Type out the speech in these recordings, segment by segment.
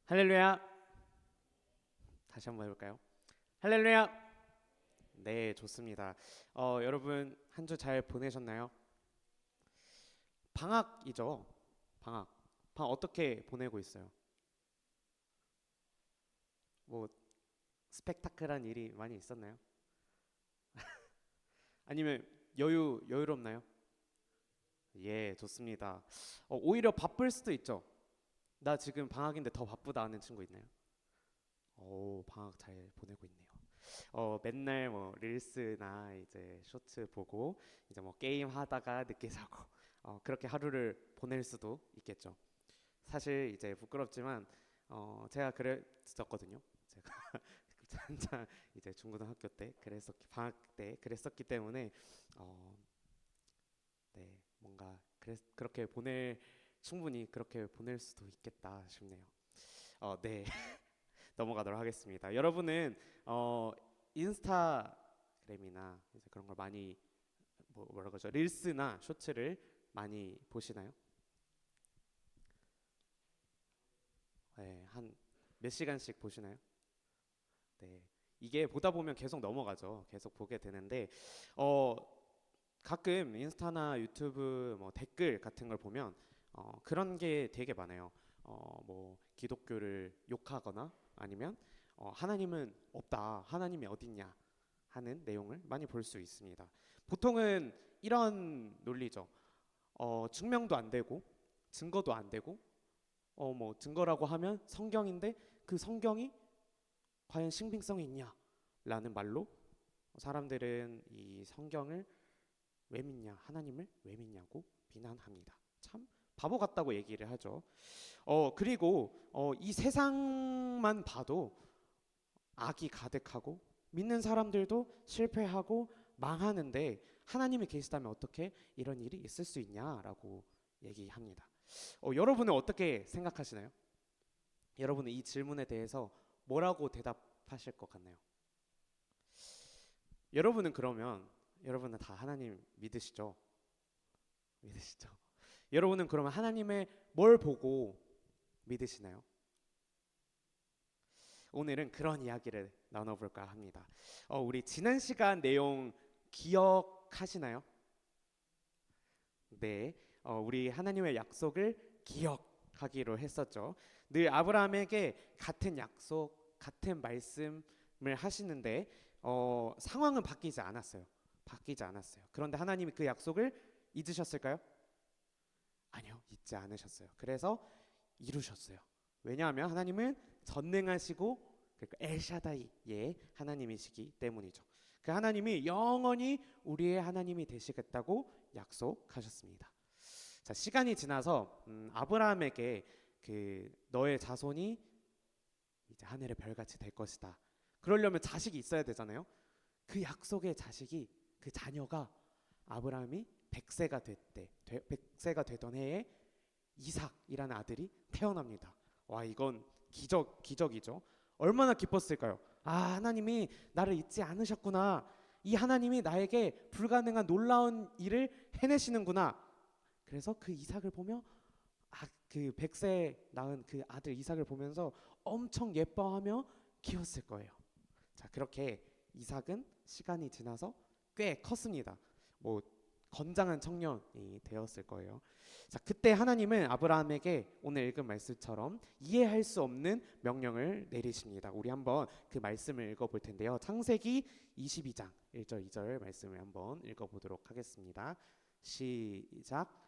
할렐루야. 다시 한번 해볼까요? 할렐루야. 네, 좋습니다. 여러분 한 주 잘 보내셨나요? 방학이죠. 방학. 방학 어떻게 보내고 있어요? 뭐 스펙타클한 일이 많이 있었나요? 아니면 여유롭나요? 예, 좋습니다. 오히려 바쁠 수도 있죠. 나 지금 방학인데 더 바쁘다 하는 친구 있나요? 오, 방학 잘 보내고 있네요. 맨날 뭐 릴스나 이제 쇼츠 보고 이제 뭐 게임 하다가 늦게 자고 그렇게 하루를 보낼 수도 있겠죠. 사실 이제 부끄럽지만 제가 그랬었거든요. 제가 한창 이제 중고등학교 때 방학 때 그랬었기 때문에 어, 네, 뭔가 그렇게 보낼 충분히 그렇게 보낼 수도 있겠다 싶네요. 네. 넘어가도록 하겠습니다. 여러분은 인스타그램이나 이제 그런 걸 많이 뭐라 그러죠? 릴스나 쇼츠를 많이 보시나요? 네, 한 몇 시간씩 보시나요? 네. 이게 보다 보면 계속 넘어가죠. 계속 보게 되는데 어, 가끔 인스타나 유튜브 뭐 댓글 같은 걸 보면 그런 게 되게 많아요. 뭐 기독교를 욕하거나 아니면 하나님은 없다, 하나님이 어딨냐 하는 내용을 많이 볼 수 있습니다. 보통은 이런 논리죠. 증명도 안 되고 증거도 안 되고 뭐 증거라고 하면 성경인데 그 성경이 과연 신빙성이 있냐라는 말로 사람들은 이 성경을 왜 믿냐, 하나님을 왜 믿냐고 비난합니다. 참 바보 같다고 얘기를 하죠. 그리고 이 세상만 봐도 악이 가득하고 믿는 사람들도 실패하고 망하는데 하나님이 계시다면 어떻게 이런 일이 있을 수 있냐라고 얘기합니다. 여러분은 어떻게 생각하시나요? 여러분은 이 질문에 대해서 뭐라고 대답하실 것 같나요? 여러분은 그러면 여러분은 다 하나님 믿으시죠? 믿으시죠? 여러분은 그러면 하나님의 뭘 보고 믿으시나요? 오늘은 그런 이야기를 나눠볼까 합니다. 우리 지난 시간 내용 기억하시나요? 네, 우리 하나님의 약속을 기억하기로 했었죠. 늘 아브라함에게 같은 약속, 같은 말씀을 하시는데 상황은 바뀌지 않았어요. 바뀌지 않았어요. 그런데 하나님이 그 약속을 잊으셨을까요? 아니요, 잊지 않으셨어요. 그래서 이루셨어요. 왜냐하면 하나님은 전능하시고 그러니까 엘샤다이의 하나님이시기 때문이죠. 그 하나님이 영원히 우리의 하나님이 되시겠다고 약속하셨습니다. 자, 시간이 지나서 아브라함에게 그 너의 자손이 이제 하늘의 별같이 될 것이다. 그러려면 자식이 있어야 되잖아요. 그 약속의 자식이 그 자녀가 아브라함이 100세가 됐대. 100세가 되던 해에 이삭이라는 아들이 태어납니다. 와, 이건 기적이죠. 얼마나 기뻤을까요? 아, 하나님이 나를 잊지 않으셨구나. 이 하나님이 나에게 불가능한 놀라운 일을 해내시는구나. 그래서 그 이삭을 보며 그 100세 낳은 그 아들 이삭을 보면서 엄청 예뻐하며 키웠을 거예요. 자, 그렇게 이삭은 시간이 지나서 꽤 컸습니다. 뭐 건장한 청년이 되었을 거예요. 자, 그때 하나님은 아브라함에게 오늘 읽은 말씀처럼 이해할 수 없는 명령을 내리십니다. 우리 한번 그 말씀을 읽어볼 텐데요. 창세기 22장 1절 2절 말씀을 한번 읽어보도록 하겠습니다. 시작.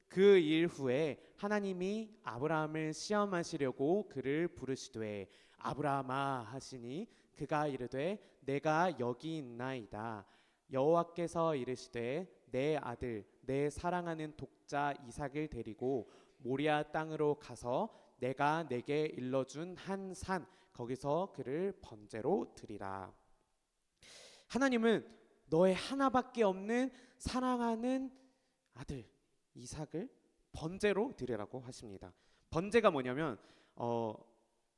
그 일 후에 하나님이 아브라함을 시험하시려고 그를 부르시되 아브라함아 하시니 그가 이르되 내가 여기 있나이다. 여호와께서 이르시되 내 아들 내 사랑하는 독자 이삭을 데리고 모리아 땅으로 가서 내가 내게 일러준 한 산 거기서 그를 번제로 드리라. 하나님은 너의 하나밖에 없는 사랑하는 아들 이삭을 번제로 드리라고 하십니다. 번제가 뭐냐면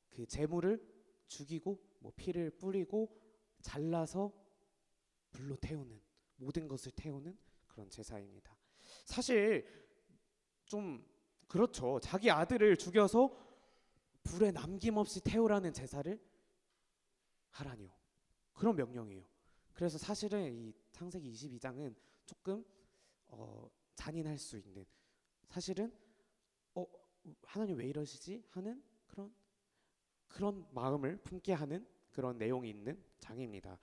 그 제물을 죽이고 뭐 피를 뿌리고 잘라서 불로 태우는 모든 것을 태우는 그런 제사입니다. 사실 좀 그렇죠. 자기 아들을 죽여서 불에 남김없이 태우라는 제사를 하라니요. 그런 명령이에요. 그래서 사실은 이 창세기 22장은 조금 잔인할 수 있는, 사실은 어 하나님 왜 이러시지 하는 그런 마음을 품게 하는 그런 내용이 있는 장입니다.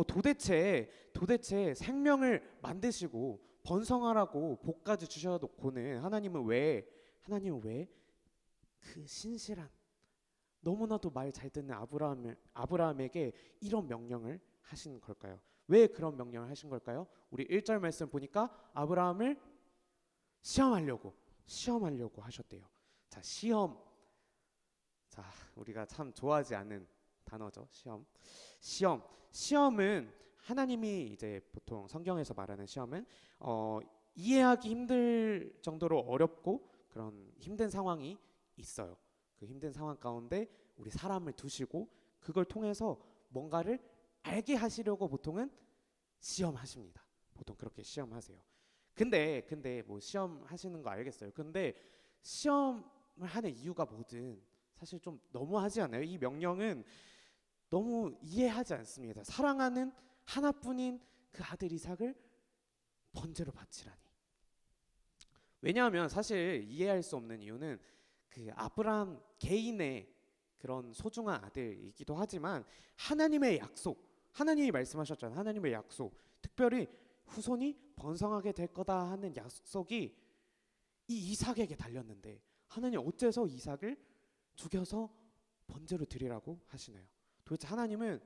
도대체 생명을 만드시고 번성하라고 복까지 주셔놓고는 하나님은 왜 그 신실한, 너무나도 말 잘 듣는 아브라함에게 이런 명령을 하신 걸까요? 왜 그런 명령을 하신 걸까요? 우리 1절 말씀 보니까 아브라함을 시험하려고 하셨대요. 자, 시험. 자, 우리가 참 좋아하지 않는 단어죠. 시험은 하나님이 이제 보통 성경에서 말하는 시험은 이해하기 힘들 정도로 어렵고 그런 힘든 상황이 있어요. 그 힘든 상황 가운데 우리 사람을 두시고 그걸 통해서 뭔가를 알게 하시려고 보통은 시험하십니다. 보통 그렇게 시험하세요. 근데 뭐 시험하시는 거 알겠어요. 근데 시험을 하는 이유가 뭐든 사실 좀 너무하지 않아요? 이 명령은 너무 이해하지 않습니다. 사랑하는 하나뿐인 그 아들 이삭을 번제로 바치라니. 왜냐하면 사실 이해할 수 없는 이유는 그 아브라함 개인의 그런 소중한 아들이기도 하지만 하나님의 약속, 하나님이 말씀하셨잖아요. 하나님의 약속, 특별히 후손이 번성하게 될 거다 하는 약속이 이 이삭에게 달렸는데 하나님 어째서 이삭을 죽여서 번제로 드리라고 하시나요? 도대체 하나님은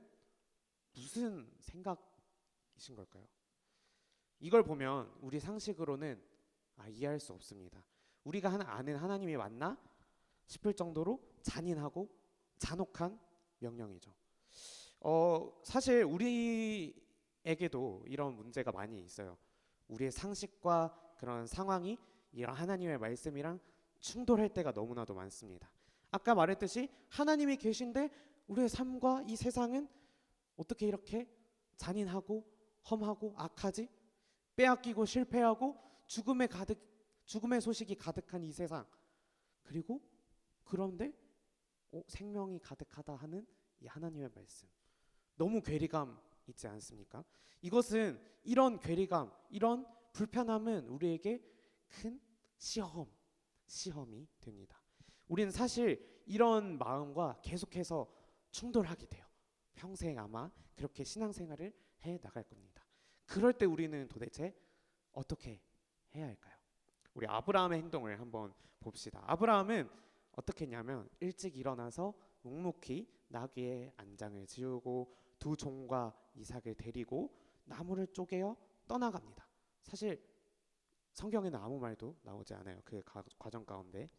무슨 생각이신 걸까요? 이걸 보면 우리 상식으로는 이해할 수 없습니다. 우리가 아는 하나님이 맞나 싶을 정도로 잔인하고 잔혹한 명령이죠. 사실 우리에게도 이런 문제가 많이 있어요. 우리의 상식과 그런 상황이 이런 하나님의 말씀이랑 충돌할 때가 너무나도 많습니다. 아까 말했듯이 하나님이 계신데 우리의 삶과 이 세상은 어떻게 이렇게 잔인하고 험하고 악하지? 빼앗기고 실패하고 죽음의 소식이 가득한 이 세상, 그리고 그런데 생명이 가득하다 하는 이 하나님의 말씀, 너무 괴리감 있지 않습니까? 이런 괴리감, 이런 불편함은 우리에게 큰 시험이 됩니다. 우리는 사실 이런 마음과 계속해서 충돌하게 돼요. 평생 아마 그렇게 신앙생활을 해 나갈 겁니다. 그럴 때 우리는 도대체 어떻게 해야 할까요? 우리 아브라함의 행동을 한번 봅시다. 아브라함은 어떻게 했냐면 일찍 일어나서 묵묵히 나귀의 안장을 지우고 두 종과 이삭을 데리고 나무를 쪼개어 떠나갑니다. 사실 성경에는 아무 말도 나오지 않아요. 그 과정 가운데.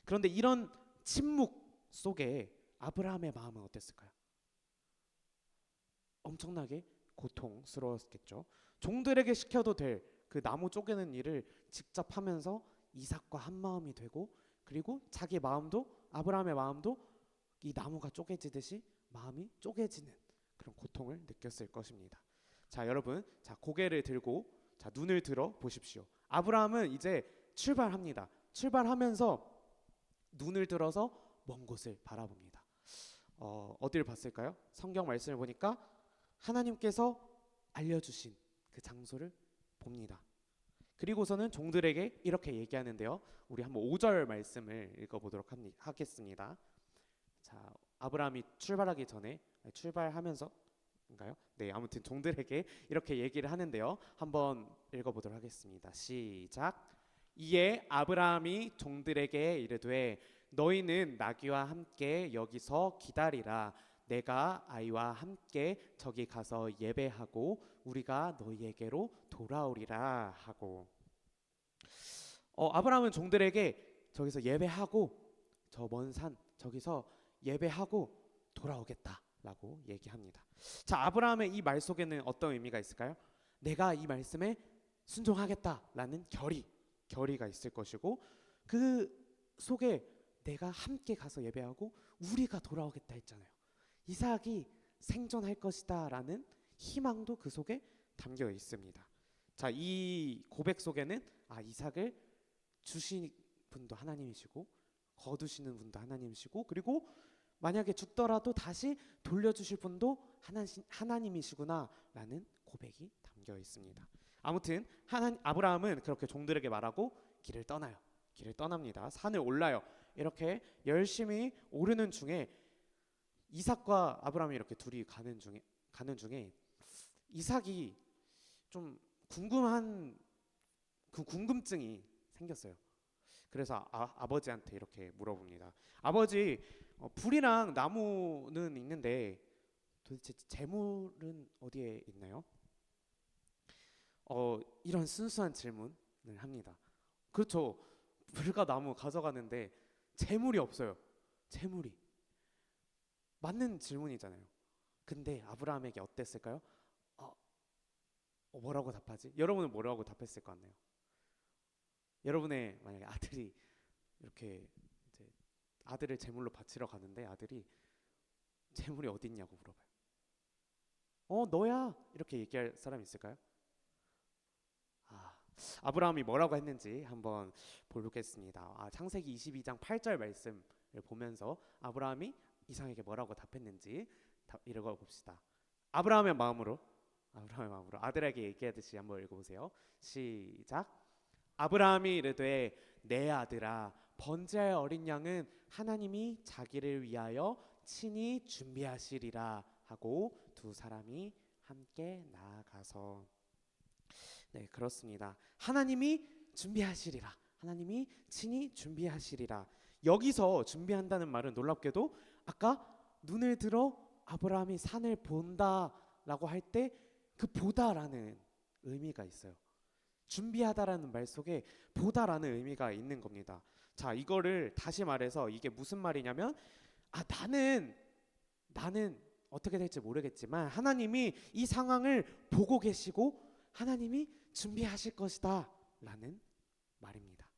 그런데 이런 침묵 속에 아브라함의 마음은 어땠을까요? 엄청나게 고통스러웠겠죠. 종들에게 시켜도 될 그 나무 쪼개는 일을 직접 하면서 이삭과 한 마음이 되고, 그리고 자기 마음도, 아브라함의 마음도 이 나무가 쪼개지듯이 마음이 쪼개지는 그런 고통을 느꼈을 것입니다. 자, 여러분, 자, 고개를 들고 자, 눈을 들어 보십시오. 아브라함은 이제 출발합니다. 출발하면서 눈을 들어서 먼 곳을 바라봅니다. 어디를 봤을까요? 성경 말씀을 보니까 하나님께서 알려주신 그 장소를 봅니다. 그리고서는 종들에게 이렇게 얘기하는데요. 우리 한번 5절 말씀을 읽어보도록 하겠습니다. 자, 아브라함이 출발하기 전에, 출발하면서인가요? 네, 아무튼 종들에게 이렇게 얘기를 하는데요. 한번 읽어보도록 하겠습니다. 시작. 이에 아브라함이 종들에게 이르되 너희는 나귀와 함께 여기서 기다리라. 내가 아이와 함께 저기 가서 예배하고 우리가 너희에게로 돌아오리라 하고, 아브라함은 종들에게 저기서 예배하고 저 먼 산 저기서 예배하고 돌아오겠다라고 얘기합니다. 자, 아브라함의 이 말 속에는 어떤 의미가 있을까요? 내가 이 말씀에 순종하겠다라는 결의가 있을 것이고, 그 속에 내가 함께 가서 예배하고 우리가 돌아오겠다 했잖아요. 이삭이 생존할 것이다 라는 희망도 그 속에 담겨 있습니다. 자, 이 고백 속에는 이삭을 주신 분도 하나님이시고 거두시는 분도 하나님이시고, 그리고 만약에 죽더라도 다시 돌려주실 분도 하나님이시구나라는 고백이 담겨 있습니다. 아무튼 아브라함은 그렇게 종들에게 말하고 길을 떠나요. 길을 떠납니다. 산을 올라요. 이렇게 열심히 오르는 중에 이삭과 아브라함이 이렇게 둘이 가는 중에 이삭이 좀 궁금한 그 궁금증이 생겼어요. 그래서 아버지한테 이렇게 물어봅니다. 아버지, 불이랑 나무는 있는데 도대체 재물은 어디에 있나요? 이런 순수한 질문을 합니다. 그렇죠. 불과 나무 가져가는데 재물이 없어요. 재물이. 맞는 질문이잖아요. 근데 아브라함에게 어땠을까요? 뭐라고 답하지? 여러분은 뭐라고 답했을 것 같나요? 여러분의 만약에 아들이 이렇게 이제 아들을 제물로 바치러 가는데 아들이 재물이 어디 있냐고 물어봐요. 너야 이렇게 얘기할 사람 있을까요? 아브라함이 뭐라고 했는지 한번 보겠습니다. 창세기 22장 8절 말씀을 보면서 아브라함이 이삭에게 뭐라고 답했는지 읽어봅시다. 아브라함의 마음으로 아들에게 얘기하듯이 한번 읽어보세요. 시작. 아브라함이 이르되 내 아들아, 번제할 어린 양은 하나님이 자기를 위하여 친히 준비하시리라 하고 두 사람이 함께 나아가서, 네, 그렇습니다. 하나님이 준비하시리라. 하나님이 친히 준비하시리라. 여기서 준비한다는 말은 놀랍게도 아까 눈을 들어 아브라함이 산을 본다라고 할 때 그 보다라는 의미가 있어요. 준비하다라는 말 속에 보다라는 의미가 있는 겁니다. 자, 이거를 다시 말해서 이게 무슨 말이냐면, 나는 어떻게 될지 모르겠지만 하나님이 이 상황을 보고 계시고 하나님이 준비하실 것이다 라는 말입니다.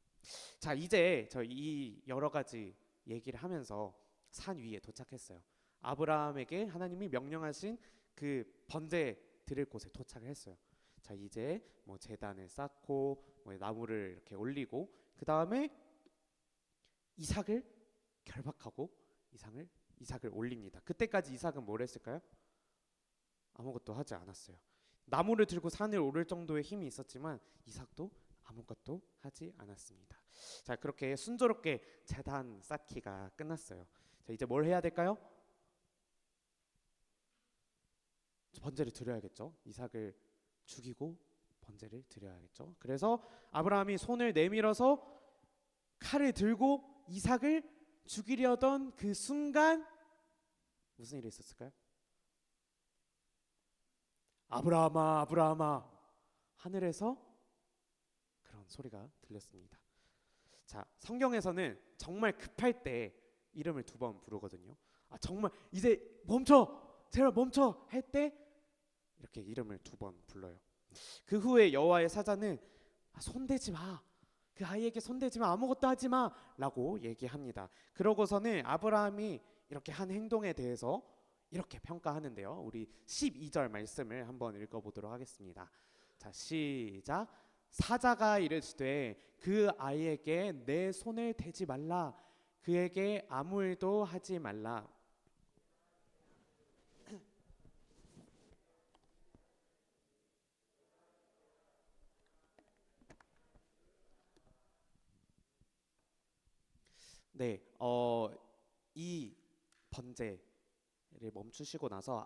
자, 이제 저 이 여러 가지 얘기를 하면서 산 위에 도착했어요. 아브라함에게 하나님이 명령하신 그 번제 드릴 곳에 도착을 했어요. 자, 이제 뭐 제단을 쌓고 뭐 나무를 이렇게 올리고 그 다음에 이삭을 결박하고 이삭을 올립니다. 그때까지 이삭은 뭘 했을까요? 아무것도 하지 않았어요. 나무를 들고 산을 오를 정도의 힘이 있었지만 이삭도 아무것도 하지 않았습니다. 자, 그렇게 순조롭게 제단 쌓기가 끝났어요. 자, 이제 뭘 해야 될까요? 번제를 드려야겠죠. 이삭을 죽이고 번제를 드려야겠죠. 그래서 아브라함이 손을 내밀어서 칼을 들고 이삭을 죽이려던 그 순간 무슨 일이 있었을까요? 아브라함아, 아브라함아, 하늘에서 그런 소리가 들렸습니다. 자, 성경에서는 정말 급할 때 이름을 두 번 부르거든요. 정말 이제 멈춰, 제발 멈춰 할 때 이렇게 이름을 두 번 불러요. 그 후에 여호와의 사자는 손대지 마, 그 아이에게 손대지 마, 아무것도 하지 마 라고 얘기합니다. 그러고서는 아브라함이 이렇게 한 행동에 대해서 이렇게 평가하는데요. 우리 12절 말씀을 한번 읽어보도록 하겠습니다. 자, 시작. 사자가 이르시되 그 아이에게 내 손을 대지 말라, 그에게 아무 일도 하지 말라. 네, 이 번제를 멈추시고 나서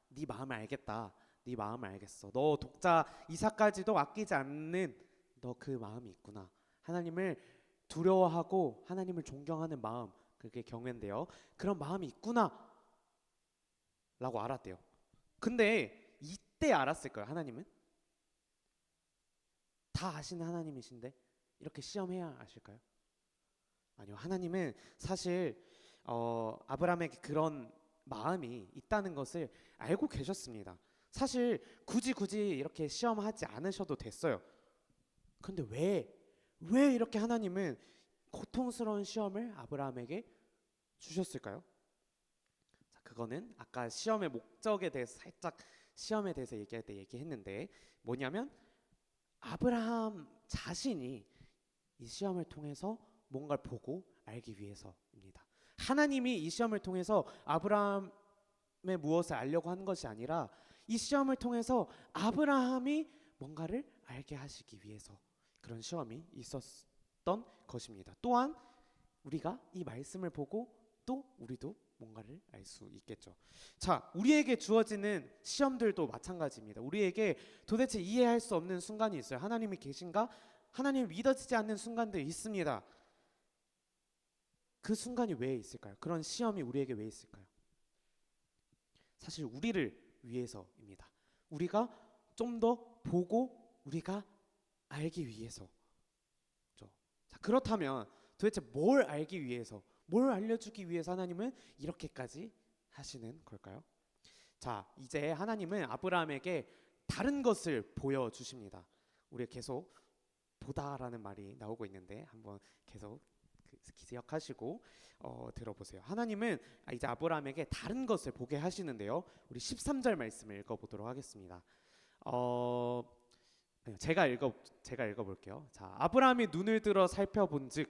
네 마음을 알겠다. 네 마음을 알겠어. 너 독자 이삭까지도 아끼지 않는 너 그 마음이 있구나. 하나님을 두려워하고 하나님을 존경하는 마음, 그게 경외인데요. 그런 마음이 있구나 라고 알았대요. 근데 이때 알았을까요? 하나님은? 다 아시는 하나님이신데 이렇게 시험해야 아실까요? 아니요. 하나님은 사실 아브라함에게 그런 마음이 있다는 것을 알고 계셨습니다. 사실 굳이 이렇게 시험하지 않으셔도 됐어요. 근데 왜 이렇게 하나님은 고통스러운 시험을 아브라함에게 주셨을까요? 자, 그거는 아까 시험의 목적에 대해서 살짝 시험에 대해서 얘기할 때 얘기했는데 뭐냐면 아브라함 자신이 이 시험을 통해서 뭔가를 보고 알기 위해서입니다. 하나님이 이 시험을 통해서 아브라함의 무엇을 알려고 한 것이 아니라 이 시험을 통해서 아브라함이 뭔가를 알게 하시기 위해서 그런 시험이 있었던 것입니다. 또한 우리가 이 말씀을 보고 또 우리도 뭔가를 알 수 있겠죠. 자, 우리에게 주어지는 시험들도 마찬가지입니다. 우리에게 도대체 이해할 수 없는 순간이 있어요. 하나님이 계신가? 하나님이 믿어지지 않는 순간들이 있습니다. 그 순간이 왜 있을까요? 그런 시험이 우리에게 왜 있을까요? 사실 우리를 위해서입니다. 우리가 좀 더 보고 우리가 알기 위해서. 자, 그렇다면 도대체 뭘 알기 위해서, 뭘 알려주기 위해서 하나님은 이렇게까지 하시는 걸까요? 자, 이제 하나님은 아브라함에게 다른 것을 보여주십니다. 우리 계속 보다라는 말이 나오고 있는데 한번 계속 기억하시고 들어보세요. 하나님은 이제 아브라함에게 다른 것을 보게 하시는데요. 우리 13절 말씀을 읽어보도록 하겠습니다. 제가 읽어볼게요. 자, 아브라함이 눈을 들어 살펴본즉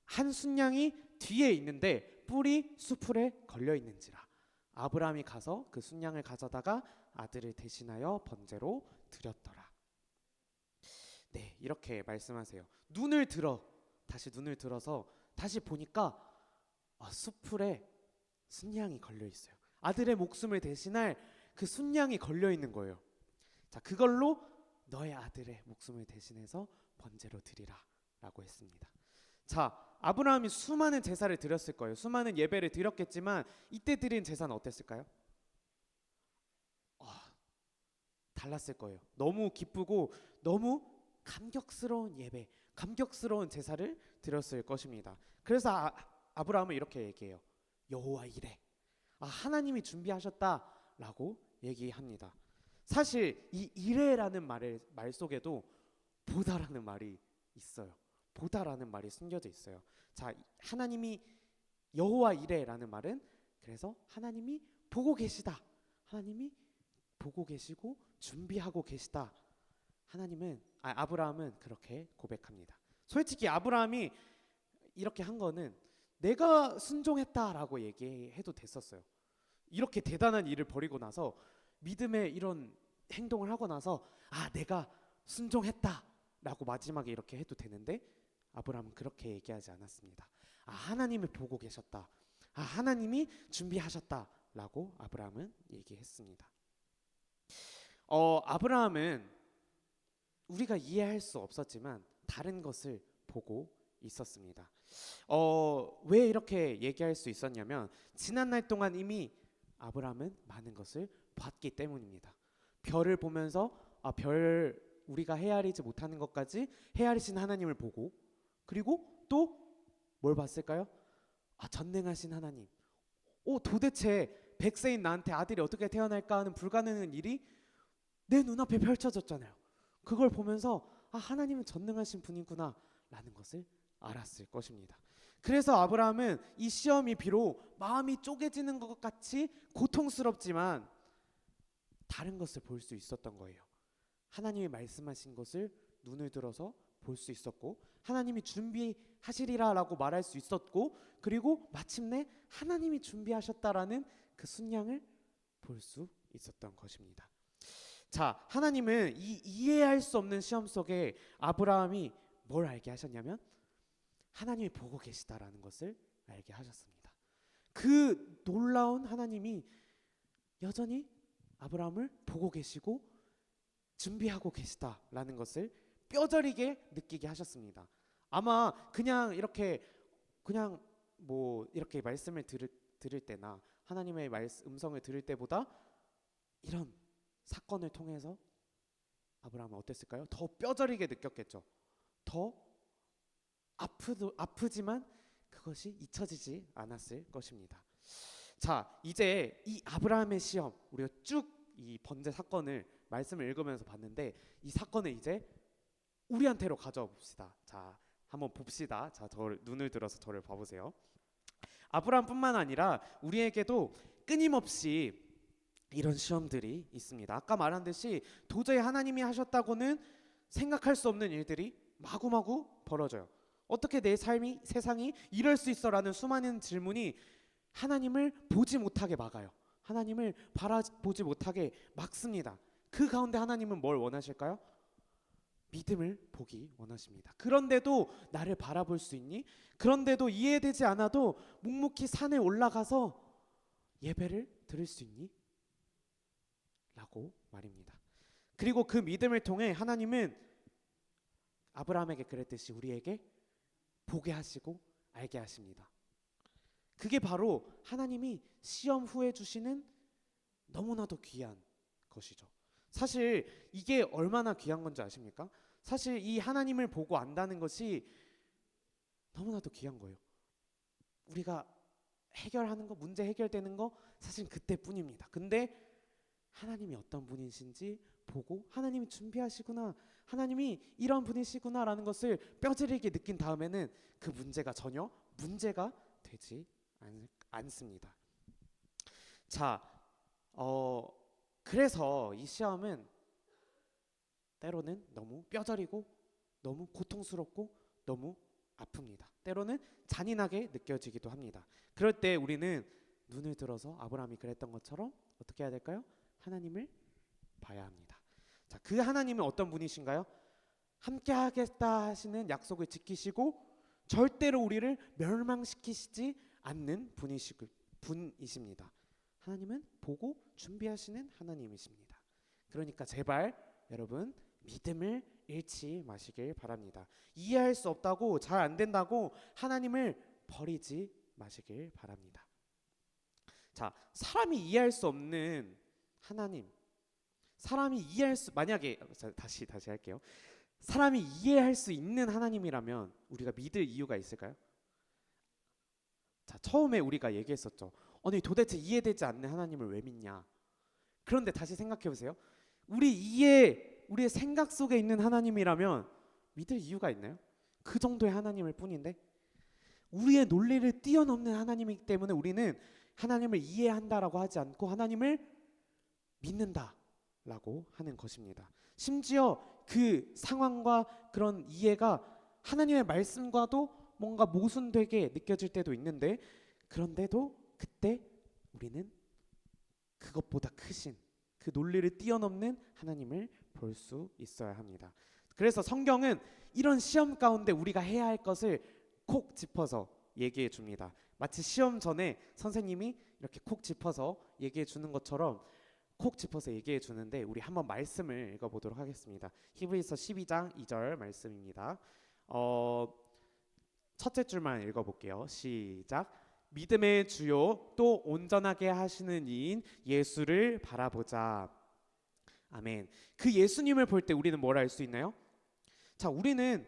한 순양이 뒤에 있는데 뿔이 수풀에 걸려 있는지라. 아브라함이 가서 그 순양을 가져다가 아들을 대신하여 번제로 드렸더라. 네, 이렇게 말씀하세요. 다시 눈을 들어서 다시 보니까 수풀에 순양이 걸려 있어요. 아들의 목숨을 대신할 그 순양이 걸려 있는 거예요. 자, 그걸로 너의 아들의 목숨을 대신해서 번제로 드리라라고 했습니다. 자, 아브라함이 수많은 제사를 드렸을 거예요. 수많은 예배를 드렸겠지만 이때 드린 제사는 어땠을까요? 달랐을 거예요. 너무 기쁘고 너무 감격스러운 예배, 감격스러운 제사를 드렸을 것입니다. 그래서 아브라함은 이렇게 얘기해요. 여호와 이레. 하나님이 준비하셨다라고 얘기합니다. 사실 이 이레라는 말 속에도 보다라는 말이 있어요. 보다라는 말이 숨겨져 있어요. 자, 하나님이 여호와 이레라는 말은 그래서 하나님이 보고 계시다. 하나님이 보고 계시고 준비하고 계시다. 아브라함은 그렇게 고백합니다. 솔직히 아브라함이 이렇게 한 거는 내가 순종했다라고 얘기해도 됐었어요. 이렇게 대단한 일을 벌이고 나서 믿음의 이런 행동을 하고 나서 내가 순종했다라고 마지막에 이렇게 해도 되는데 아브라함은 그렇게 얘기하지 않았습니다. 하나님을 보고 계셨다. 하나님이 준비하셨다라고 아브라함은 얘기했습니다. 아브라함은 우리가 이해할 수 없었지만 다른 것을 보고 있었습니다. 왜 이렇게 얘기할 수 있었냐면 지난 날 동안 이미 아브라함은 많은 것을 봤기 때문입니다. 별을 보면서 우리가 헤아리지 못하는 것까지 헤아리신 하나님을 보고 그리고 또 뭘 봤을까요? 전능하신 하나님. 도대체 100세인 나한테 아들이 어떻게 태어날까 하는 불가능한 일이 내 눈앞에 펼쳐졌잖아요. 그걸 보면서 하나님은 전능하신 분이구나 라는 것을 알았을 것입니다. 그래서 아브라함은 이 시험이 비록 마음이 쪼개지는 것 같이 고통스럽지만 다른 것을 볼 수 있었던 거예요. 하나님이 말씀하신 것을 눈을 들어서 볼 수 있었고 하나님이 준비하시리라라고 말할 수 있었고 그리고 마침내 하나님이 준비하셨다라는 그 순양을 볼 수 있었던 것입니다. 자, 하나님은 이 이해할 수 없는 시험 속에 아브라함이 뭘 알게 하셨냐면 하나님이 보고 계시다라는 것을 알게 하셨습니다. 그 놀라운 하나님이 여전히 아브라함을 보고 계시고 준비하고 계시다라는 것을 뼈저리게 느끼게 하셨습니다. 아마 그냥 이렇게 말씀을 들을 때나 하나님의 음성을 들을 때보다 이런 사건을 통해서 아브라함은 어땠을까요? 더 뼈저리게 느꼈겠죠. 더 아프지만 그것이 잊혀지지 않았을 것입니다. 자, 이제 이 아브라함의 시험 우리가 쭉 이 번제 사건을 말씀을 읽으면서 봤는데 이 사건을 이제 우리한테로 가져와 봅시다. 자, 한번 봅시다. 자, 눈을 들어서 저를 봐보세요. 아브라함뿐만 아니라 우리에게도 끊임없이 이런 시험들이 있습니다. 아까 말한 듯이 도저히 하나님이 하셨다고는 생각할 수 없는 일들이 마구마구 벌어져요. 어떻게 내 삶이 세상이 이럴 수 있어라는 수많은 질문이 하나님을 보지 못하게 막아요. 하나님을 바라보지 못하게 막습니다. 그 가운데 하나님은 뭘 원하실까요? 믿음을 보기 원하십니다. 그런데도 나를 바라볼 수 있니? 그런데도 이해되지 않아도 묵묵히 산에 올라가서 예배를 드릴 수 있니? 라고 말입니다. 그리고 그 믿음을 통해 하나님은 아브라함에게 그랬듯이 우리에게 보게 하시고 알게 하십니다. 그게 바로 하나님이 시험 후에 주시는 너무나도 귀한 것이죠. 사실 이게 얼마나 귀한 건지 아십니까? 사실 이 하나님을 보고 안다는 것이 너무나도 귀한 거예요. 우리가 해결하는 거, 문제 해결되는 거 사실 그때뿐입니다. 근데 하나님이 어떤 분이신지 보고 하나님이 준비하시구나, 하나님이 이런 분이시구나라는 것을 뼈저리게 느낀 다음에는 그 문제가 전혀 문제가 되지 않습니다. 자, 그래서 이 시험은 때로는 너무 뼈저리고 너무 고통스럽고 너무 아픕니다. 때로는 잔인하게 느껴지기도 합니다. 그럴 때 우리는 눈을 들어서 아브라함이 그랬던 것처럼 어떻게 해야 될까요? 하나님을 봐야 합니다. 자, 그 하나님은 어떤 분이신가요? 함께 하겠다 하시는 약속을 지키시고 절대로 우리를 멸망시키시지 않는 분이십니다. 하나님은 보고 준비하시는 하나님이십니다. 그러니까 제발 여러분 믿음을 잃지 마시길 바랍니다. 이해할 수 없다고, 잘 안 된다고 하나님을 버리지 마시길 바랍니다. 자, 사람이 이해할 수 없는 하나님, 만약에 다시 할게요. 사람이 이해할 수 있는 하나님이라면 우리가 믿을 이유가 있을까요? 자, 처음에 우리가 얘기했었죠. 아니 도대체 이해되지 않는 하나님을 왜 믿냐? 그런데 다시 생각해 보세요. 우리의 생각 속에 있는 하나님이라면 믿을 이유가 있나요? 그 정도의 하나님일 뿐인데, 우리의 논리를 뛰어넘는 하나님이기 때문에 우리는 하나님을 이해한다라고 하지 않고 하나님을 믿는다라고 하는 것입니다. 심지어 그 상황과 그런 이해가 하나님의 말씀과도 뭔가 모순되게 느껴질 때도 있는데, 그런데도 그때 우리는 그것보다 크신 그 논리를 뛰어넘는 하나님을 볼 수 있어야 합니다. 그래서 성경은 이런 시험 가운데 우리가 해야 할 것을 콕 짚어서 얘기해 줍니다. 마치 시험 전에 선생님이 이렇게 콕 짚어서 얘기해 주는 것처럼 콕 짚어서 얘기해 주는데, 우리 한번 말씀을 읽어보도록 하겠습니다. 히브리서 12장 2절 말씀입니다. 첫째 줄만 읽어볼게요. 시작. 믿음의 주요 또 온전하게 하시는 이인 예수를 바라보자. 아멘. 그 예수님을 볼 때 우리는 뭘 알 수 있나요? 자, 우리는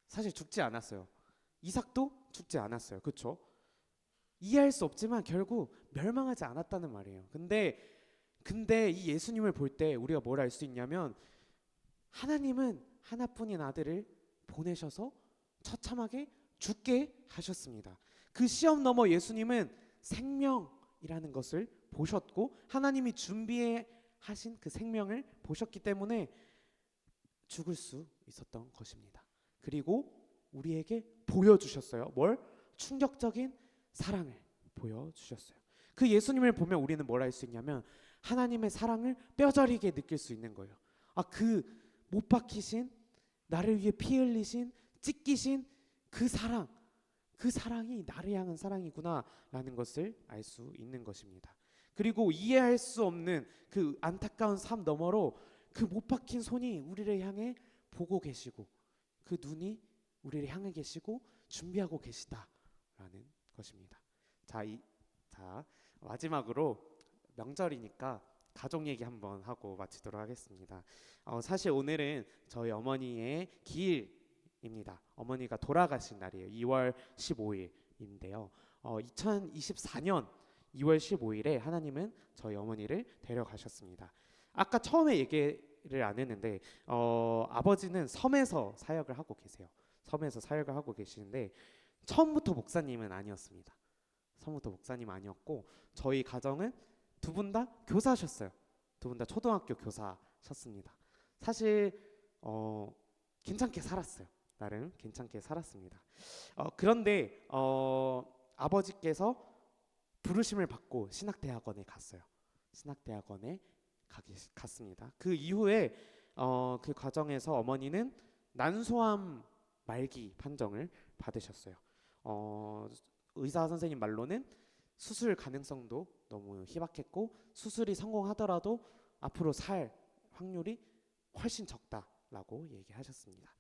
사실 죽지 않았어요. 이삭도 죽지 않았어요. 그렇죠? 이해할 수 없지만 결국 멸망하지 않았다는 말이에요. 근데 이 예수님을 볼 때 우리가 뭘 알 수 있냐면, 하나님은 하나뿐인 아들을 보내셔서 처참하게 죽게 하셨습니다. 그 시험 너머 예수님은 생명이라는 것을 보셨고 하나님이 준비해 하신 그 생명을 보셨기 때문에 죽을 수 있었던 것입니다. 그리고 우리에게 보여주셨어요. 뭘? 충격적인 사랑을 보여주셨어요. 그 예수님을 보면 우리는 뭘 알 수 있냐면 하나님의 사랑을 뼈저리게 느낄 수 있는 거예요. 그 못 박히신, 나를 위해 피 흘리신, 찢기신 그 사랑이 나를 향한 사랑이구나 라는 것을 알 수 있는 것입니다. 그리고 이해할 수 없는 그 안타까운 삶 너머로 그 못 박힌 손이 우리를 향해 보고 계시고 그 눈이 우리를 향해 계시고 준비하고 계시다라는 것입니다. 자, 마지막으로 명절이니까 가족 얘기 한번 하고 마치도록 하겠습니다. 사실 오늘은 저희 어머니의 기일입니다. 어머니가 돌아가신 날이에요. 2월 15일인데요. 2024년 2월 15일에 하나님은 저희 어머니를 데려가셨습니다. 아까 처음에 얘기를 안 했는데 아버지는 섬에서 사역을 하고 계세요. 섬에서 사역을 하고 계시는데 처음부터 목사님은 아니었습니다. 처음부터 목사님 아니었고 저희 가정은 두 분 다 교사셨어요. 두 분 다 초등학교 교사셨습니다. 사실 괜찮게 살았어요. 나름 괜찮게 살았습니다. 그런데 아버지께서 부르심을 받고 신학대학원에 갔어요. 신학대학원에 갔습니다. 그 이후에 그 과정에서 어머니는 난소암 말기 판정을 받으셨어요. 의사 선생님 말로는 수술 가능성도 너무 희박했고 수술이 성공하더라도 앞으로 살 확률이 훨씬 적다라고 얘기하셨습니다.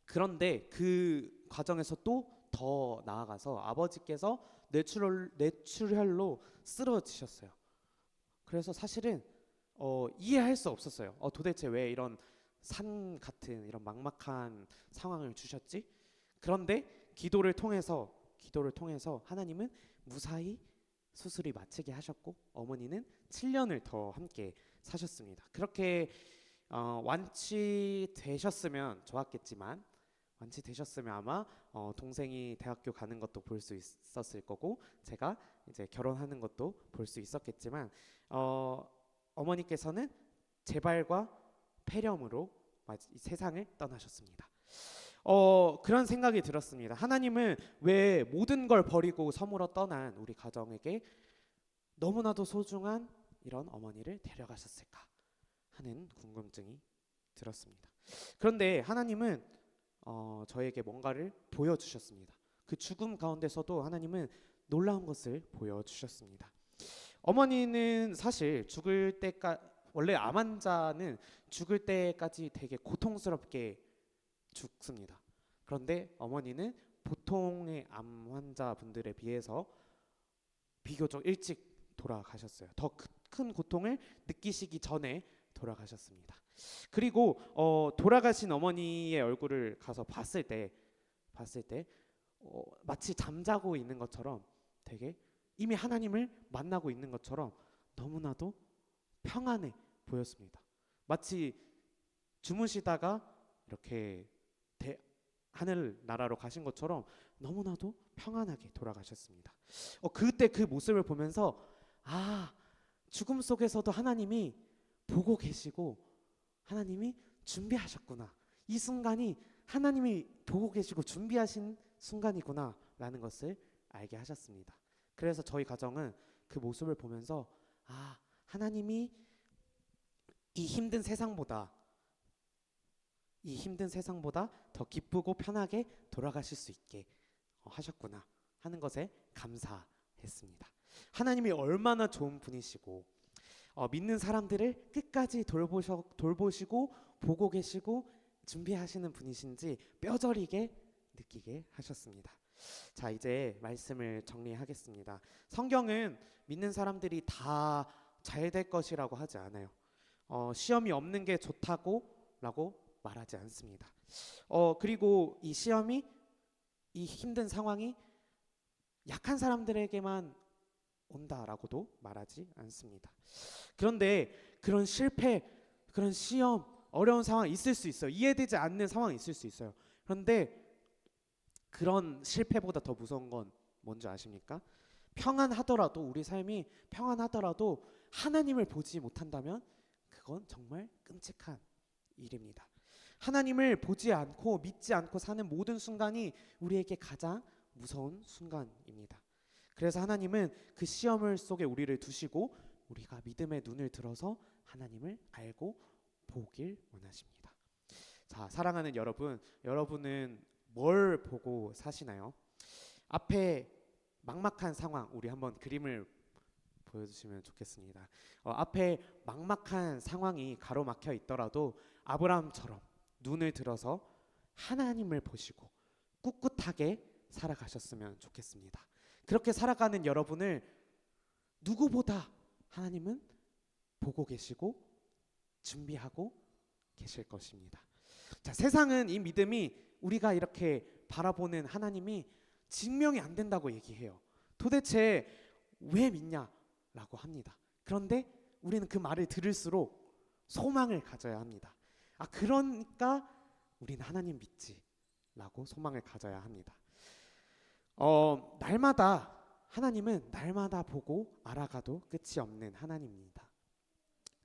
그런데 그 과정에서 또 더 나아가서 아버지께서 뇌출혈로 쓰러지셨어요. 그래서 사실은 이해할 수 없었어요. 도대체 왜 이런 산 같은 이런 막막한 상황을 주셨지? 그런데 기도를 통해서 하나님은 무사히 수술이 마치게 하셨고 어머니는 7년을 더 함께 사셨습니다. 그렇게 완치되셨으면 좋았겠지만 완치되셨으면 아마 동생이 대학교 가는 것도 볼 수 있었을 거고 제가 이제 결혼하는 것도 볼 수 있었겠지만 어머니께서는 재발과 폐렴으로 이 세상을 떠나셨습니다. 그런 생각이 들었습니다. 하나님은 왜 모든 걸 버리고 섬으로 떠난 우리 가정에게 너무나도 소중한 이런 어머니를 데려가셨을까 하는 궁금증이 들었습니다. 그런데 하나님은 저에게 뭔가를 보여주셨습니다. 그 죽음 가운데서도 하나님은 놀라운 것을 보여주셨습니다. 어머니는 사실 죽을 때까지 원래 암 환자는 죽을 때까지 되게 고통스럽게 죽습니다. 그런데 어머니는 보통의 암 환자분들에 비해서 비교적 일찍 돌아가셨어요. 더 큰 고통을 느끼시기 전에 돌아가셨습니다. 그리고 돌아가신 어머니의 얼굴을 가서 봤을 때 마치 잠자고 있는 것처럼 되게 이미 하나님을 만나고 있는 것처럼 너무나도 평안해 보였습니다. 마치 주무시다가 이렇게 하늘 나라로 가신 것처럼 너무나도 평안하게 돌아가셨습니다. 그때 그 모습을 보면서 죽음 속에서도 하나님이 보고 계시고 하나님이 준비하셨구나. 이 순간이 하나님이 보고 계시고 준비하신 순간이구나 라는 것을 알게 하셨습니다. 그래서 저희 가정은 그 모습을 보면서 하나님이 이 힘든 세상보다 더 기쁘고 편하게 돌아가실 수 있게 하셨구나 하는 것에 감사했습니다. 하나님이 얼마나 좋은 분이시고 믿는 사람들을 끝까지 돌보시고 보고 계시고 준비하시는 분이신지 뼈저리게 느끼게 하셨습니다. 자, 이제 말씀을 정리하겠습니다. 성경은 믿는 사람들이 다 잘 될 것이라고 하지 않아요. 시험이 없는 게 좋다고 라고 말하지 않습니다. 그리고 이 시험이 이 힘든 상황이 약한 사람들에게만 온다라고도 말하지 않습니다. 그런데 그런 실패, 그런 시험, 어려운 상황이 있을 수 있어요. 이해되지 않는 상황이 있을 수 있어요. 그런데 그런 실패보다 더 무서운 건 뭔지 아십니까? 평안하더라도 우리 삶이 평안하더라도 하나님을 보지 못한다면 그건 정말 끔찍한 일입니다. 하나님을 보지 않고 믿지 않고 사는 모든 순간이 우리에게 가장 무서운 순간입니다. 그래서 하나님은 그 시험을 속에 우리를 두시고 우리가 믿음의 눈을 들어서 하나님을 알고 보길 원하십니다. 자, 사랑하는 여러분, 여러분은 뭘 보고 사시나요? 앞에 막막한 상황, 우리 한번 그림을 보여주시면 좋겠습니다. 앞에 막막한 상황이 가로막혀 있더라도 아브라함처럼 눈을 들어서 하나님을 보시고 꿋꿋하게 살아가셨으면 좋겠습니다. 그렇게 살아가는 여러분을 누구보다 하나님은 보고 계시고 준비하고 계실 것입니다. 자, 세상은 이 믿음이 우리가 이렇게 바라보는 하나님이 증명이 안 된다고 얘기해요. 도대체 왜 믿냐라고 합니다. 그런데 우리는 그 말을 들을수록 소망을 가져야 합니다. 그러니까 우리는 하나님 믿지라고 소망을 가져야 합니다. 하나님은 날마다 보고 알아가도 끝이 없는 하나님입니다.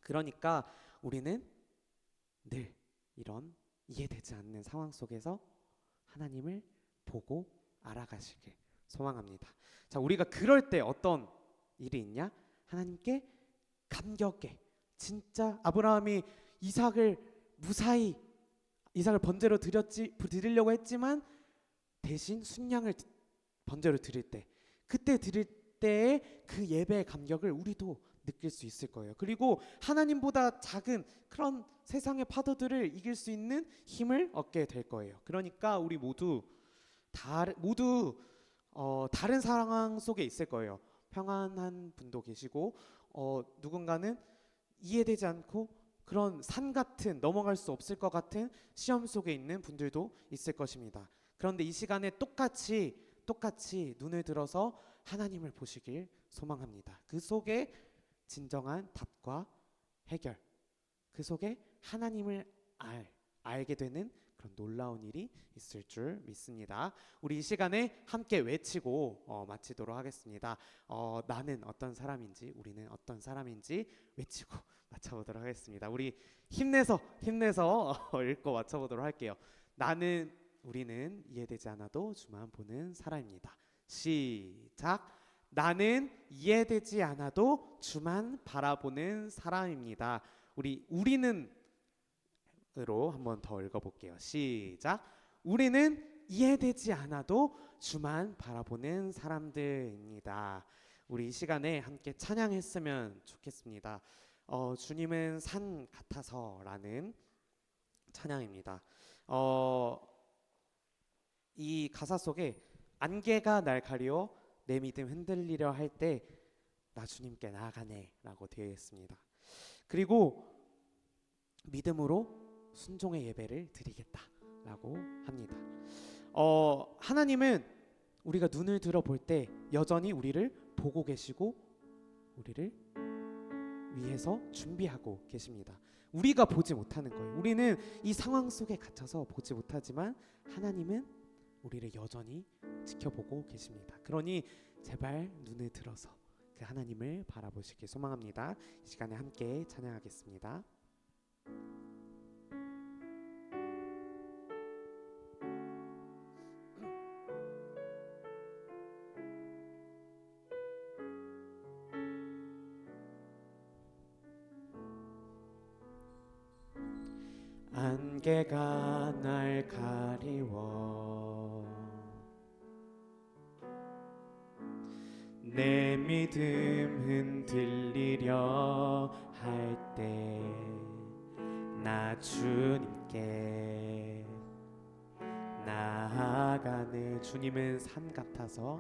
그러니까 우리는 늘 이런 이해되지 않는 상황 속에서 하나님을 보고 알아가시길 소망합니다. 자, 우리가 그럴 때 어떤 일이 있냐? 하나님께 감격해. 진짜 아브라함이 이삭을 무사히 이삭을 번제로 드리려고 했지만 대신 순양을 번제로 드릴 때, 그때 드릴 때의 그 예배의 감격을 우리도 느낄 수 있을 거예요. 그리고 하나님보다 작은 그런 세상의 파도들을 이길 수 있는 힘을 얻게 될 거예요. 그러니까 우리 모두 다른 상황 속에 있을 거예요. 평안한 분도 계시고 누군가는 이해되지 않고 그런 산 같은, 넘어갈 수 없을 것 같은 시험 속에 있는 분들도 있을 것입니다. 그런데 이 시간에 똑같이 눈을 들어서 하나님을 보시길 소망합니다. 그 속에 진정한 답과 해결, 그 속에 하나님을 알게 되는 그런 놀라운 일이 있을 줄 믿습니다. 우리 이 시간에 함께 외치고 마치도록 하겠습니다. 나는 어떤 사람인지, 우리는 어떤 사람인지 외치고 맞춰보도록 하겠습니다. 우리 힘내서 읽고 맞춰보도록 할게요. 우리는 이해되지 않아도 주만 보는 사람입니다. 시작. 나는 이해되지 않아도 주만 바라보는 사람입니다. 우리는으로 한번 더 읽어볼게요. 시작. 우리는 이해되지 않아도 주만 바라보는 사람들입니다. 우리 이 시간에 함께 찬양했으면 좋겠습니다. 주님은 산 같아서라는 찬양입니다. 이 가사 속에 안개가 날 가리워 내 믿음 흔들리려 할 때 나 주님께 나아가네 라고 되어 있습니다. 그리고 믿음으로 순종의 예배를 드리겠다 라고 합니다. 하나님은 우리가 눈을 들어볼 때 여전히 우리를 보고 계시고 우리를 위해서 준비하고 계십니다. 우리가 보지 못하는 거예요. 우리는 이 상황 속에 갇혀서 보지 못하지만 하나님은 우리를 여전히 지켜보고 계십니다. 그러니 제발 눈을 들어서 그 하나님을 바라보시길 소망합니다. 이 시간에 함께 찬양하겠습니다. 안개가 날 가리워 내 믿음 흔들리려 할 때 나 주님께 나아가네. 주님은 산 같아서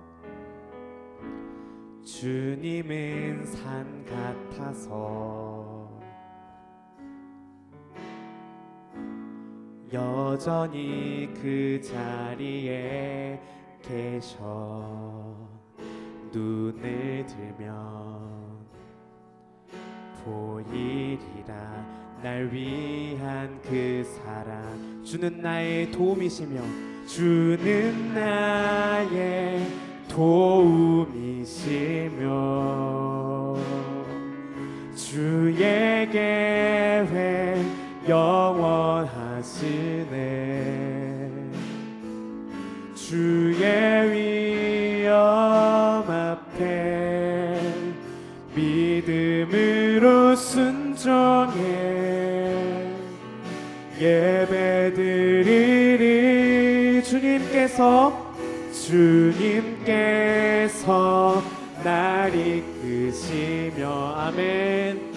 여전히 그 자리에 계셔. 눈을 들면 보이리라 날 위한 그 사랑. 주는 나의 도움이시며 주는 나의 도움이시며 주의 계획 영원하시네. 주의 위엄 앞에 믿음으로 순종해 예배드리리. 주님께서 날 이끄시며 아멘.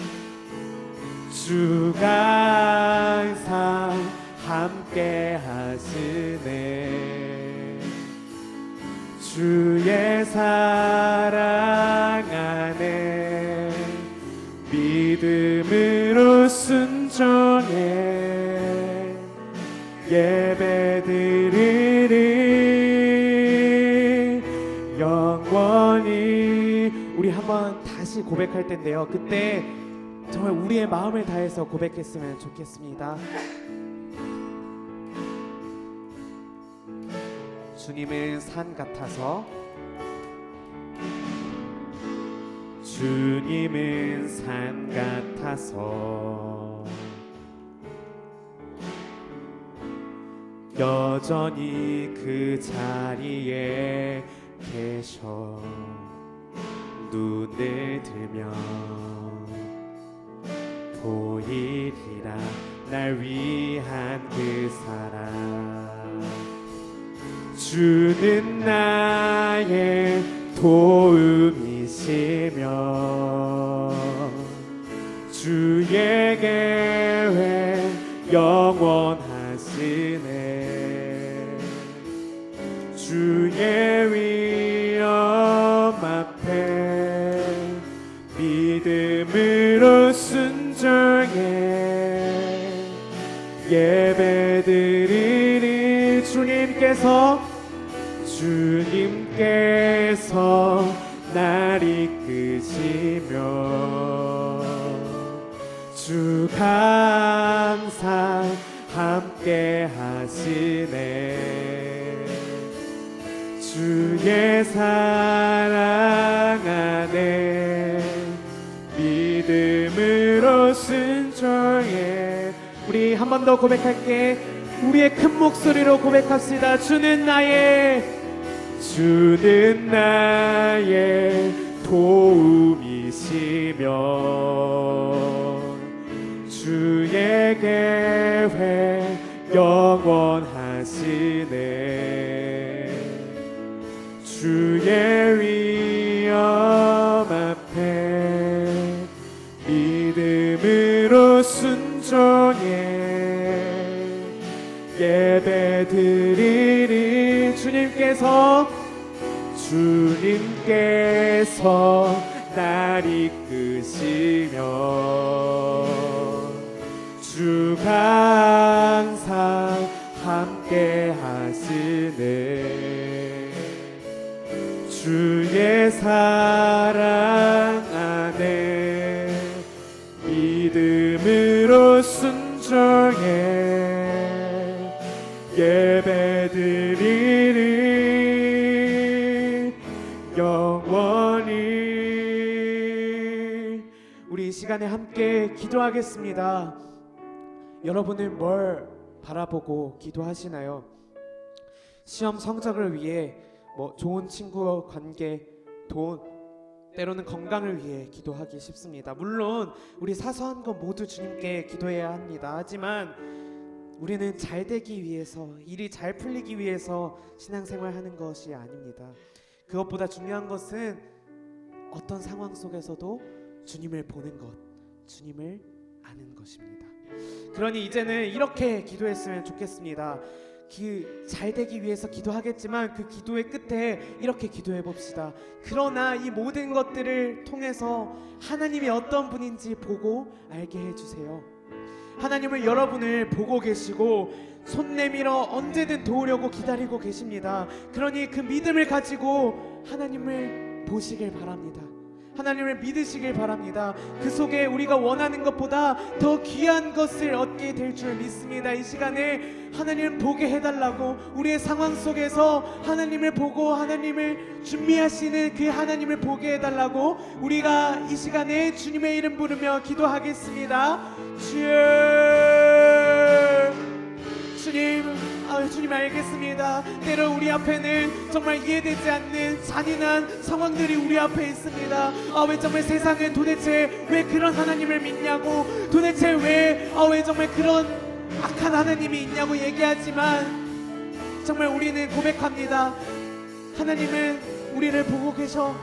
주가 항상 함께 하시네. 주의 사랑 안에 믿음으로 순종해 예배드리리 영원히. 우리 한번 다시 고백할 텐데요, 그때 정말 우리의 마음을 다해서 고백했으면 좋겠습니다. 주님은 산 같아서 주님은 산 같아서 여전히 그 자리에 계셔. 눈을 들면 보이리라 날 위한 그 사랑. 주는 나의 도움이시며 주의 계획 영원하시네. 주의 위엄 앞에 믿음으로 순종해 예배드리리. 주님께서 날 이끄시며 주가 항상 함께 하시네. 주의 사랑 안에 믿음으로 순종해. 우리 한 번 더 고백할게. 우리의 큰 목소리로 고백합시다. 주는 나의 도움이시며 주의 계획 영원하시네. 주의 위엄 앞에 믿음으로 순종해 예배드리리. 주님께서 날 이끄시며 주가 항상 함께 하시네. 주의 사랑 안에 믿음으로 순종해 예배드리리 영원히. 우리 이 시간에 함께 기도하겠습니다. 여러분은 뭘 바라보고 기도하시나요? 시험 성적을 위해 좋은 친구 관계, 돈, 때로는 건강을 위해 기도하기 쉽습니다. 물론 우리 사소한 것 모두 주님께 기도해야 합니다. 하지만 우리는 잘 되기 위해서, 일이 잘 풀리기 위해서 신앙생활하는 것이 아닙니다. 그것보다 중요한 것은 어떤 상황 속에서도 주님을 보는 것, 주님을 아는 것입니다. 그러니 이제는 이렇게 기도했으면 좋겠습니다. 잘 되기 위해서 기도하겠지만 그 기도의 끝에 이렇게 기도해 봅시다. 그러나 이 모든 것들을 통해서 하나님이 어떤 분인지 보고 알게 해주세요. 하나님을 여러분을 보고 계시고 손 내밀어 언제든 도우려고 기다리고 계십니다. 그러니 그 믿음을 가지고 하나님을 보시길 바랍니다. 하나님을 믿으시길 바랍니다. 그 속에 우리가 원하는 것보다 더 귀한 것을 얻게 될 줄 믿습니다. 이 시간에 하나님을 보게 해달라고, 우리의 상황 속에서 하나님을 보고 하나님을 준비하시는 그 하나님을 보게 해달라고 우리가 이 시간에 주님의 이름 부르며 기도하겠습니다. 주님 알겠습니다. 때로 우리 앞에는 정말 이해되지 않는 잔인한 상황들이 우리 앞에 있습니다. 왜 정말 세상에 도대체 왜 그런 하나님을 믿냐고, 도대체 왜 정말 그런 악한 하나님이 있냐고 얘기하지만 정말 우리는 고백합니다. 하나님은 우리를 보고 계셔.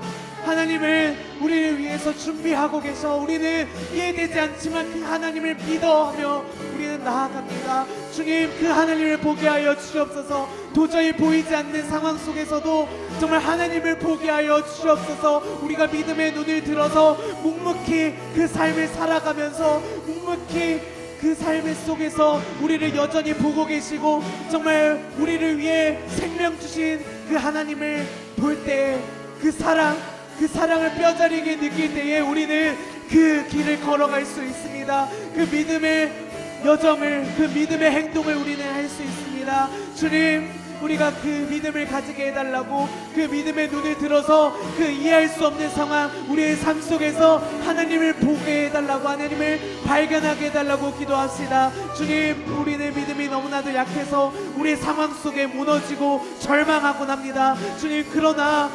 하나님을 우리를 위해서 준비하고 계셔. 우리는 이해되지 않지만 그 하나님을 믿어하며 우리는 나아갑니다. 주님, 그 하나님을 보게 하여 주시옵소서. 도저히 보이지 않는 상황 속에서도 정말 하나님을 보게 하여 주시옵소서. 우리가 믿음의 눈을 들어서 묵묵히 그 삶을 살아가면서 묵묵히 그 삶의 속에서 우리를 여전히 보고 계시고 정말 우리를 위해 생명 주신 그 하나님을 볼 때 그 사랑을 뼈저리게 느낄 때에 우리는 그 길을 걸어갈 수 있습니다. 그 믿음의 여정을, 그 믿음의 행동을 우리는 할 수 있습니다. 주님, 우리가 그 믿음을 가지게 해달라고, 그 믿음의 눈을 들어서 그 이해할 수 없는 상황, 우리의 삶 속에서 하나님을 보게 해달라고, 하나님을 발견하게 해달라고 기도합시다. 주님, 우리의 믿음이 너무나도 약해서 우리의 상황 속에 무너지고 절망하곤 합니다. 주님, 그러나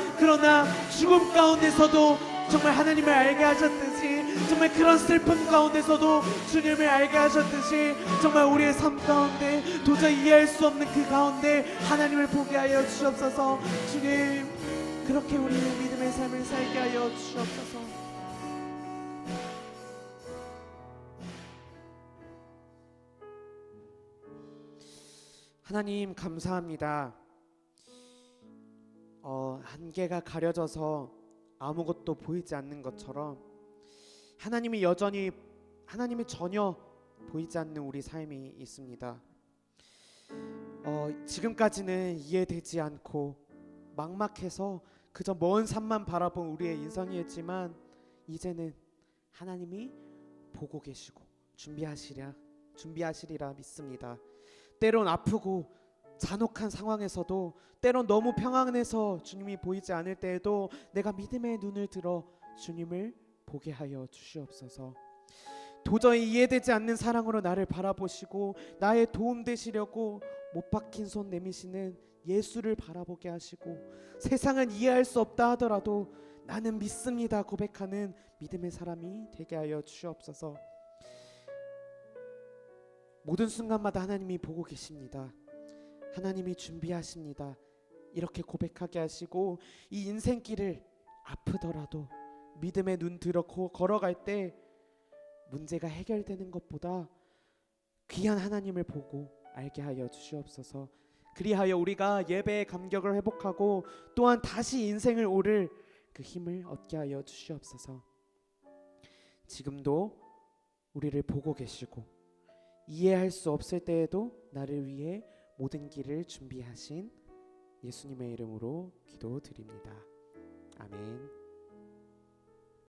죽음 가운데서도 정말 하나님을 알게 하셨듯이, 정말 그런 슬픔 가운데서도 주님을 알게 하셨듯이, 정말 우리의 삶 가운데 도저히 이해할 수 없는 그 가운데 하나님을 보게 하여 주옵소서. 주님, 그렇게 우리의 믿음의 삶을 살게 하여 주옵소서. 하나님, 감사합니다. 안개가 가려져서 아무것도 보이지 않는 것처럼 하나님이 전혀 보이지 않는 우리 삶이 있습니다. 지금까지는 이해되지 않고 막막해서 그저 먼 산만 바라본 우리의 인생이었지만, 이제는 하나님이 보고 계시고 준비하시리라 믿습니다. 때론 아프고 잔혹한 상황에서도, 때론 너무 평안해서 주님이 보이지 않을 때에도 내가 믿음의 눈을 들어 주님을 보게 하여 주시옵소서. 도저히 이해되지 않는 사랑으로 나를 바라보시고 나의 도움 되시려고 못 박힌 손 내미시는 예수를 바라보게 하시고, 세상은 이해할 수 없다 하더라도 나는 믿습니다 고백하는 믿음의 사람이 되게 하여 주시옵소서. 모든 순간마다 하나님이 보고 계십니다. 하나님이 준비하십니다. 이렇게 고백하게 하시고, 이 인생길을 아프더라도 믿음의 눈 들어 걸어갈 때 문제가 해결되는 것보다 귀한 하나님을 보고 알게 하여 주시옵소서. 그리하여 우리가 예배의 감격을 회복하고 또한 다시 인생을 오를 그 힘을 얻게 하여 주시옵소서. 지금도 우리를 보고 계시고 이해할 수 없을 때에도 나를 위해 모든 길을 준비하신 예수님의 이름으로 기도드립니다. 아멘.